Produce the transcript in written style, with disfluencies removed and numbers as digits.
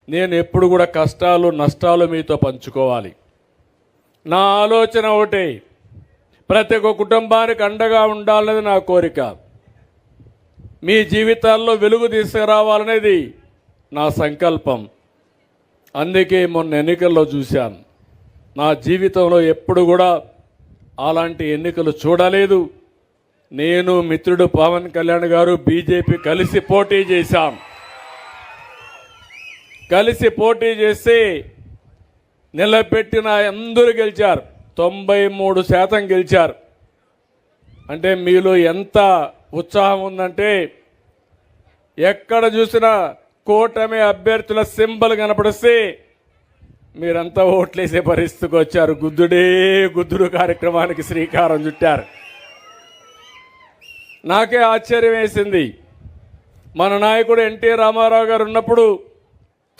నేను ఎప్పుడు కూడా కష్టాలు నష్టాలు మీతో పంచుకోవాలి. నా ఆలోచన ఒకటే, ప్రతి ఒక్క కుటుంబానికి అండగా ఉండాలనేది నా కోరిక. మీ జీవితాల్లో వెలుగు తీసుకురావాలనేది నా సంకల్పం. అందుకే మొన్న ఎన్నికల్లో చూశాను. నా జీవితంలో ఎప్పుడు కూడా అలాంటి ఎన్నికలు చూడలేదు. నేను మిత్రుడు పవన్ కళ్యాణ్ గారు బీజేపీ కలిసి పోటీ చేశాం. కలిసి పోటీ చేసి నిలబెట్టిన అందరూ గెలిచారు. 93% గెలిచారు. అంటే మీలో ఎంత ఉత్సాహం ఉందంటే, ఎక్కడ చూసినా కూటమి అభ్యర్థుల సింబల్ కనపడిస్తే మీరంతా ఓట్లేసే పరిస్థితికి వచ్చారు. గుద్దుడే గుద్దుడు కార్యక్రమానికి శ్రీకారం చుట్టారు. నాకే ఆశ్చర్యం వేసింది. మన నాయకుడు ఎన్టీ రామారావు గారు ఉన్నప్పుడు